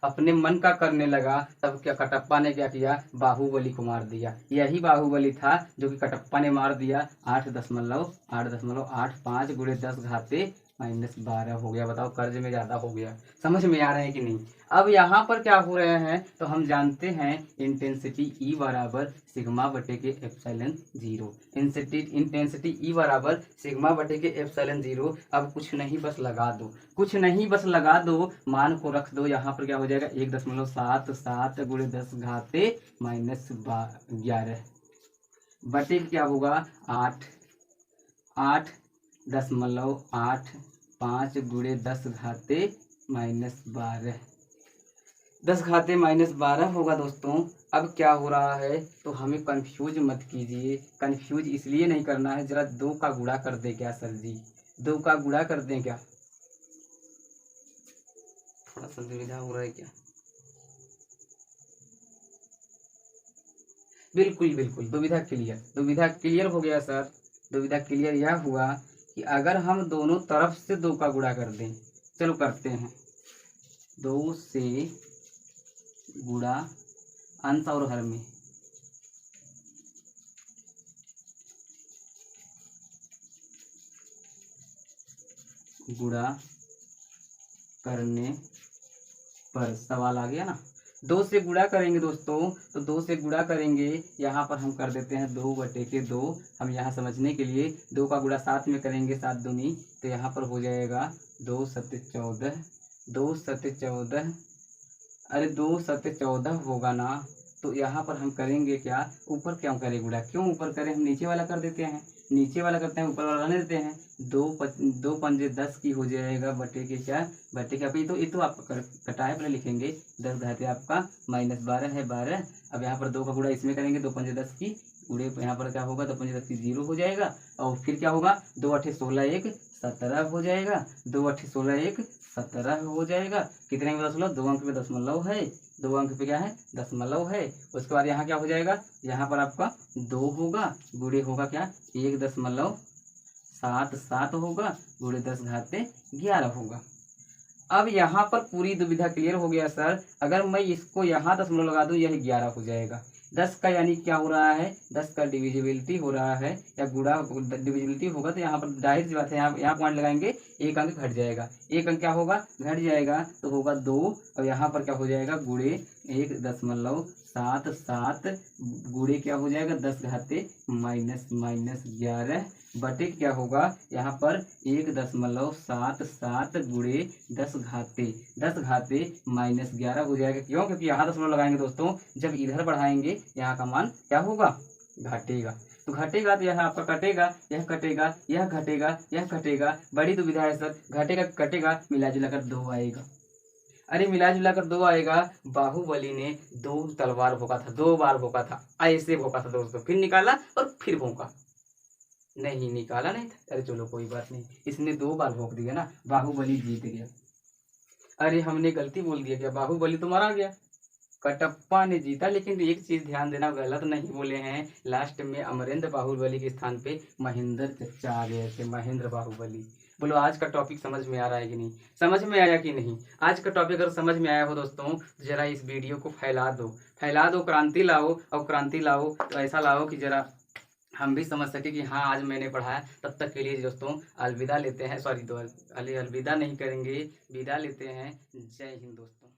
अपने मन का करने लगा। तब क्या कटप्पा ने क्या किया, बाहुबली को मार दिया। यही बाहुबली था जो कि कटप्पा ने मार दिया। 8.85 गुणे 10 घाते -12 हो गया। बताओ, कर्ज में ज्यादा हो गया। समझ में आ रहा है कि नहीं। अब यहाँ पर क्या हो रहे हैं, तो हम जानते हैं इंटेंसिटी E बराबर सिग्मा बटे के एप्सिलॉन 0। इंटेंसिटी E बराबर सिग्मा बटे के एप्सिलॉन 0। अब कुछ नहीं बस लगा दो, मान को रख दो। यहाँ पर क्या हो जाएगा, 1.77 गुणे 10 घाते -11 बटे क्या होगा, 8.85 गुणे 10 घाते -12, 10 घाते -12 होगा दोस्तों। अब क्या हो रहा है, तो हमें कंफ्यूज मत कीजिए। कंफ्यूज इसलिए नहीं करना है, जरा 2 का गुणा कर दे क्या सर जी, 2 का गुणा कर दें क्या, थोड़ा सा दुविधा हो रहा है क्या। बिल्कुल दुविधा क्लियर हो गया सर। दुविधा क्लियर यह हुआ कि अगर हम दोनों तरफ से 2 का गुणा कर दें, चलो करते हैं। 2 से गुणा अंश और हर में, गुणा करने पर सवाल आ गया ना। 2 से गुणा करेंगे दोस्तों, तो 2 से गुणा करेंगे, यहाँ पर हम कर देते हैं 2/2। हम यहाँ समझने के लिए 2 का गुणा 7 में करेंगे, 7 दूनी, तो यहाँ पर हो जाएगा 2 सत्ते 14, 2 सत्ते 14, अरे 2 सत्ते 14 होगा ना। तो यहाँ पर हम करेंगे क्या, ऊपर क्यों करें गुणा, क्यों ऊपर करें, हम नीचे वाला कर देते हैं, नीचे वाला करते हैं, ऊपर वाला रहने देते हैं। 2 पंजे 10 की हो जाएगा, बटे के क्या, बटे के, ये तो आपका कटा है, पहले लिखेंगे 10 घाते आपका -12 है 12। अब यहाँ पर 2 का गुणा इसमें करेंगे, 2 पंजे 10 की गुणे, यहाँ पर क्या होगा, 2 पंजे 10 की 0 हो जाएगा। और फिर क्या होगा, 2 8 16 1 17 हो जाएगा, 2 8 16 1 17 हो जाएगा। कितने में दशमलव, 2 अंक पे दशमलव है, 2 अंक पे क्या है, दशमलव है। उसके बाद यहाँ क्या हो जाएगा, यहाँ पर आपका 2 होगा, गुणे होगा क्या, 1.77 होगा, गुणे 10 घाते 11 होगा। अब यहाँ पर पूरी दुविधा क्लियर हो गया सर। अगर मैं इसको यहाँ दशमलव लगा दूँ, यह 11 हो जाएगा। 10 का यानी क्या हो रहा है, 10 का डिविजिबिलिटी हो रहा है, या गुणा डिविजिबिलिटी होगा, तो यहाँ पर जाहिर सी बात है, यहाँ पॉइंट लगाएंगे, 1 अंक घट जाएगा, 1 अंक क्या होगा, घट जाएगा, तो होगा 2। और यहाँ पर क्या हो जाएगा, गुणे 1.77 गुणे क्या हो जाएगा, 10 घाते -11 बटे क्या होगा, यहाँ पर 1.77 गुणे 10 घाते -11 हो जाएगा। क्यों, क्योंकि यहाँ दशमलव लगाएंगे दोस्तों, जब इधर बढ़ाएंगे यहाँ का मान क्या होगा, घटेगा। तो घटेगा, तो यह आपका कटेगा, यह कटेगा, यह घटेगा, यह घटेगा। बड़ी दुविधा है सर, घटेगा कटेगा, मिला जुला कर 2 आएगा। अरे मिला जुला कर 2 आएगा। बाहुबली ने 2 तलवार भोंका था, 2 बार भोंका था, ऐसे भोंका था दोस्तों, फिर निकाला और फिर भोंका, नहीं निकाला नहीं था। अरे चलो कोई बात नहीं, इसने 2 बार भोंक दिया ना, बाहुबली जीत गया। अरे हमने गलती बोल दिया क्या, बाहुबली तो मारा गया, कटप्पा ने जीता। लेकिन एक चीज ध्यान देना, गलत नहीं बोले हैं, लास्ट में अमरेंद्र बाहुबली के स्थान पे महेंद्र चचा आ गए थे, महेंद्र बाहुबली। बोलो आज का टॉपिक समझ में आ रहा है कि नहीं, समझ में आया कि नहीं। आज का टॉपिक अगर समझ में आया हो दोस्तों, तो जरा इस वीडियो को फैला दो, फैला दो, क्रांति लाओ, और क्रांति लाओ तो ऐसा लाओ कि जरा हम भी समझ सके कि हाँ आज मैंने पढ़ा है। तब तक के लिए दोस्तों अलविदा लेते हैं, सॉरी अलविदा नहीं करेंगे, विदा लेते हैं। जय हिंद दोस्तों।